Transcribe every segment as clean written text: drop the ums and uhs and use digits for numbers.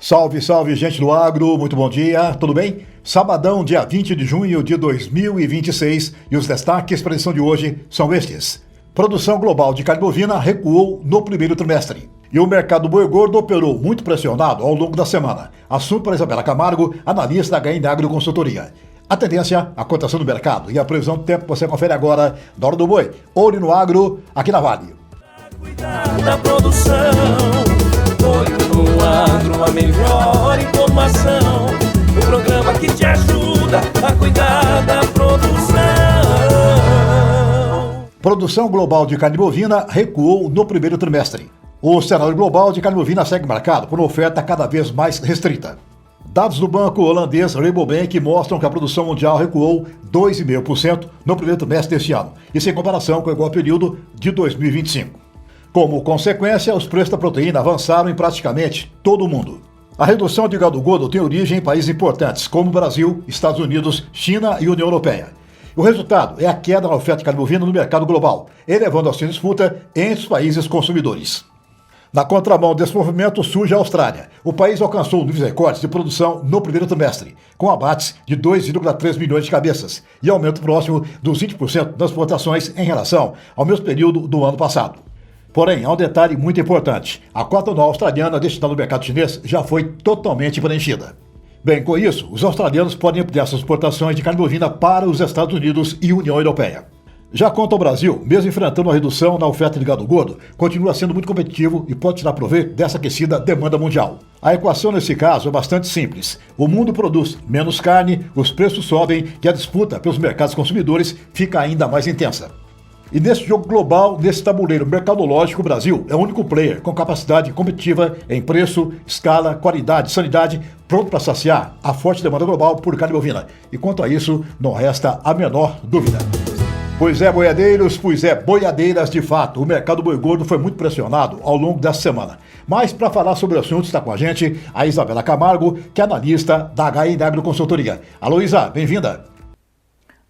Salve, salve, gente do agro, muito bom dia, tudo bem? Sabadão, dia 20 de junho de 2026 e os destaques para a edição de hoje são estes. Produção global de carne bovina recuou no primeiro trimestre. E o mercado boi gordo operou muito pressionado ao longo da semana. Assunto para Isabela Camargo, analista da HN Agro Consultoria. A tendência, a cotação do mercado e a previsão do tempo você confere agora na Hora do Boi. Olho no agro, aqui na Vale. Cuidar da produção. Olho no agro, a melhor informação. O programa que te ajuda a cuidar da produção. Produção global de carne bovina recuou no primeiro trimestre. O cenário global de carne bovina segue marcado por uma oferta cada vez mais restrita. Dados do banco holandês Rabobank mostram que a produção mundial recuou 2,5% no primeiro trimestre deste ano, isso em comparação com o igual período de 2025. Como consequência, os preços da proteína avançaram em praticamente todo o mundo. A redução de gado gordo tem origem em países importantes como Brasil, Estados Unidos, China e União Europeia. O resultado é a queda na oferta de carne bovina no mercado global, elevando assim a disputa entre os países consumidores. Na contramão desse movimento surge a Austrália. O país alcançou níveis recordes de produção no primeiro trimestre, com abates de 2,3 milhões de cabeças e aumento próximo dos 20% das exportações em relação ao mesmo período do ano passado. Porém, há um detalhe muito importante. A cota anual australiana destinada ao mercado chinês já foi totalmente preenchida. Bem, com isso, os australianos podem ampliar suas exportações de carne bovina para os Estados Unidos e União Europeia. Já quanto ao Brasil, mesmo enfrentando uma redução na oferta de gado gordo, continua sendo muito competitivo e pode tirar proveito dessa aquecida demanda mundial. A equação nesse caso é bastante simples. O mundo produz menos carne, os preços sobem e a disputa pelos mercados consumidores fica ainda mais intensa. E nesse jogo global, nesse tabuleiro mercadológico, o Brasil é o único player com capacidade competitiva em preço, escala, qualidade, sanidade, pronto para saciar a forte demanda global por carne bovina. E quanto a isso, não resta a menor dúvida. Pois é, boiadeiros, pois é, boiadeiras de fato. O mercado boi gordo foi muito pressionado ao longo dessa semana. Mas para falar sobre o assunto está com a gente a Isabela Camargo, que é analista da HN Agro Consultoria. Alô, Isa, bem-vinda.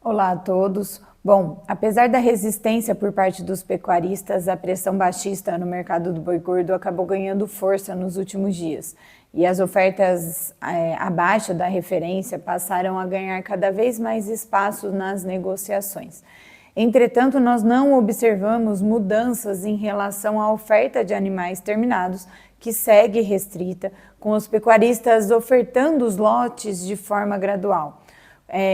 Olá a todos. Bom, apesar da resistência por parte dos pecuaristas, a pressão baixista no mercado do boi gordo acabou ganhando força nos últimos dias. E as ofertas abaixo da referência passaram a ganhar cada vez mais espaço nas negociações. Entretanto, nós não observamos mudanças em relação à oferta de animais terminados, que segue restrita, com os pecuaristas ofertando os lotes de forma gradual.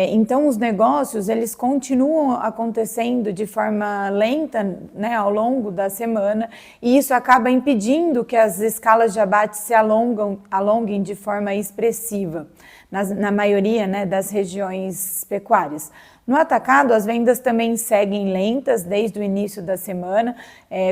Então, os negócios eles continuam acontecendo de forma lenta, né, ao longo da semana, e isso acaba impedindo que as escalas de abate se alonguem de forma expressiva, na maioria, né, das regiões pecuárias. No atacado, as vendas também seguem lentas desde o início da semana,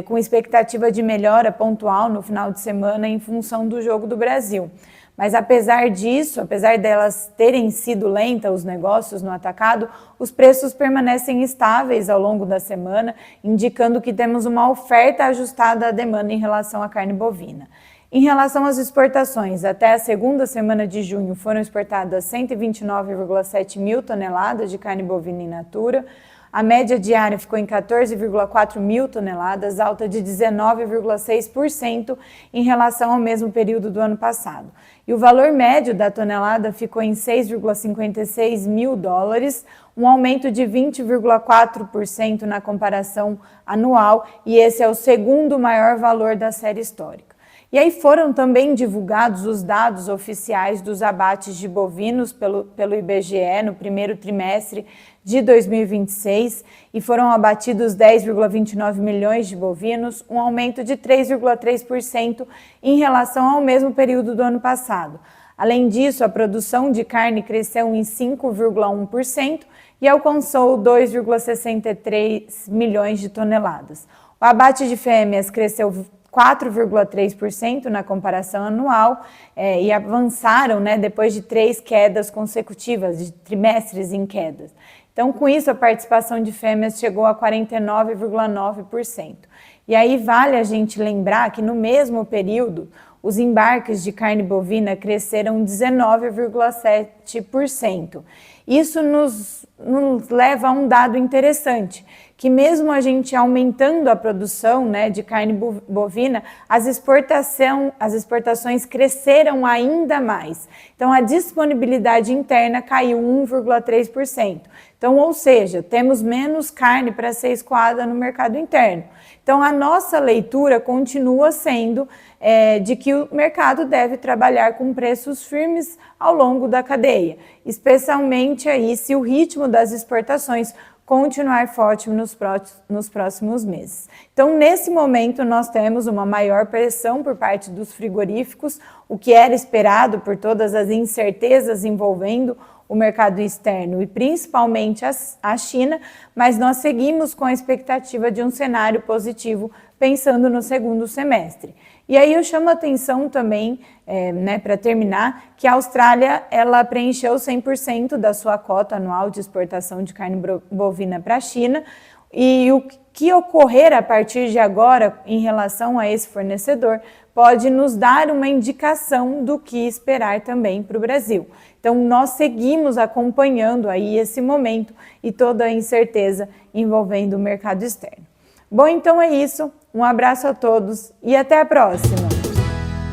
com expectativa de melhora pontual no final de semana em função do Jogo do Brasil. Mas apesar disso, apesar delas terem sido lentas, os negócios no atacado, os preços permanecem estáveis ao longo da semana, indicando que temos uma oferta ajustada à demanda em relação à carne bovina. Em relação às exportações, até a segunda semana de junho foram exportadas 129,7 mil toneladas de carne bovina in natura. A média diária ficou em 14,4 mil toneladas, alta de 19,6% em relação ao mesmo período do ano passado. E o valor médio da tonelada ficou em 6,56 mil dólares, um aumento de 20,4% na comparação anual, e esse é o segundo maior valor da série histórica. E aí foram também divulgados os dados oficiais dos abates de bovinos pelo IBGE no primeiro trimestre de 2026 e foram abatidos 10,29 milhões de bovinos, um aumento de 3,3% em relação ao mesmo período do ano passado. Além disso, a produção de carne cresceu em 5,1% e alcançou 2,63 milhões de toneladas. O abate de fêmeas cresceu 4,3% na comparação anual e avançaram, né, depois de 3 quedas consecutivas, de trimestres em quedas. Então, com isso, a participação de fêmeas chegou a 49,9%. E aí vale a gente lembrar que no mesmo período, os embarques de carne bovina cresceram 19,7%. Isso nos leva a um dado interessante, que mesmo a gente aumentando a produção, né, de carne bovina, as exportações cresceram ainda mais. Então, a disponibilidade interna caiu 1,3%. Então, ou seja, temos menos carne para ser escoada no mercado interno. Então, a nossa leitura continua sendo de que o mercado deve trabalhar com preços firmes ao longo da cadeia, especialmente aí se o ritmo das exportações continuar forte nos próximos meses. Então, nesse momento, nós temos uma maior pressão por parte dos frigoríficos, o que era esperado por todas as incertezas envolvendo o mercado externo e principalmente a China, mas nós seguimos com a expectativa de um cenário positivo pensando no segundo semestre. E aí eu chamo a atenção também, para terminar, que a Austrália ela preencheu 100% da sua cota anual de exportação de carne bovina para a China, e o que ocorrer a partir de agora em relação a esse fornecedor pode nos dar uma indicação do que esperar também para o Brasil. Então, nós seguimos acompanhando aí esse momento e toda a incerteza envolvendo o mercado externo. Bom, então é isso. Um abraço a todos e até a próxima.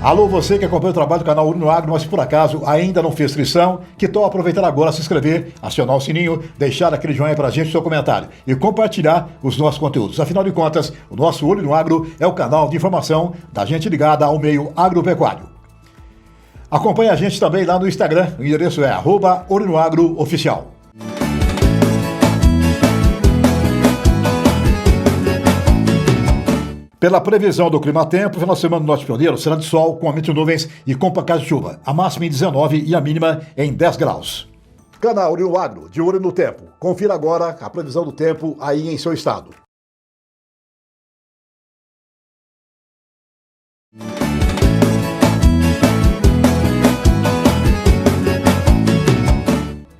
Alô, você que acompanha o trabalho do canal Olho no Agro, mas por acaso ainda não fez inscrição, que tal aproveitar agora, se inscrever, acionar o sininho, deixar aquele joinha pra gente, seu comentário e compartilhar os nossos conteúdos. Afinal de contas, o nosso Olho no Agro é o canal de informação da gente ligada ao meio agropecuário. Acompanhe a gente também lá no Instagram, o endereço é @olhonoagrooficial. Pela previsão do clima-tempo, final de semana do Norte Pioneiro será de sol, com aumento de nuvens e com pancada de chuva. A máxima em 19 e a mínima em 10 graus. Canal Olho Agro, de olho no tempo. Confira agora a previsão do tempo aí em seu estado.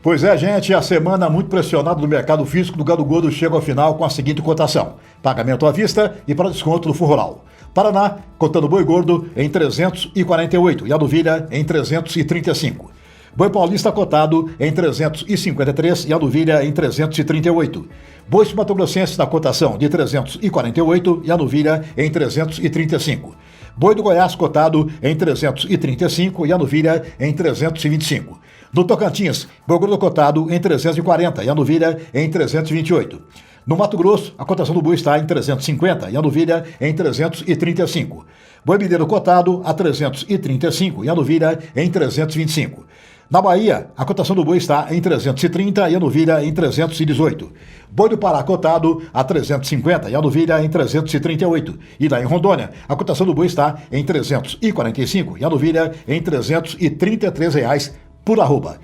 Pois é, gente, a semana muito pressionada do mercado físico do gado gordo chega ao final com a seguinte cotação: pagamento à vista e para desconto no fundo rural. Paraná, cotando boi gordo em 348 e a novilha em 335. Boi paulista cotado em 353 e a novilha em 338. Boi mato-grossense na cotação de 348 e a novilha em 335. Boi do Goiás cotado em 335 e a novilha em 325. No Tocantins, boi gordo cotado em 340 e a novilha em 328. No Mato Grosso, a cotação do boi está em 350 e a novilha em 335. Boi mineiro cotado a 335 e a novilha em 325. Na Bahia, a cotação do boi está em 330 e a novilha em 318. Boi do Pará cotado a 350 e a novilha em 338. E lá em Rondônia, a cotação do boi está em 345 e a novilha em R$ 333 por arroba.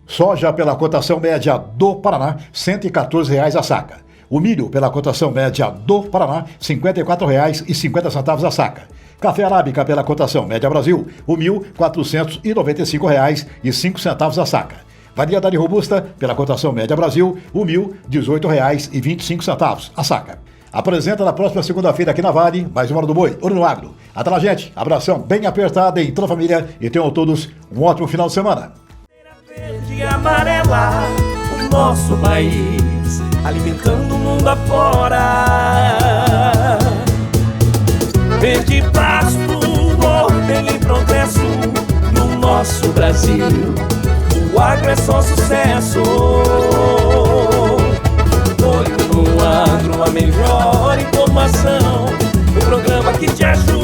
Soja pela cotação média do Paraná, R$ 114 a saca. O milho pela cotação média do Paraná, R$ 54,50 a saca. Café arábica pela cotação média Brasil, R$ 1.495,05 a saca. Variedade robusta pela cotação média Brasil, R$ 1.018,25 a saca. Apresenta na próxima segunda-feira aqui na Vale, mais uma Hora do Boi, Olho no Agro. Até lá, gente. Abração bem apertado em toda a família e tenham todos um ótimo final de semana. Verde e amarela, o nosso país, alimentando o mundo afora. Verde pasto, ordem e progresso no nosso Brasil. O agro é só sucesso. Olho no Agro, a melhor informação, o programa que te ajuda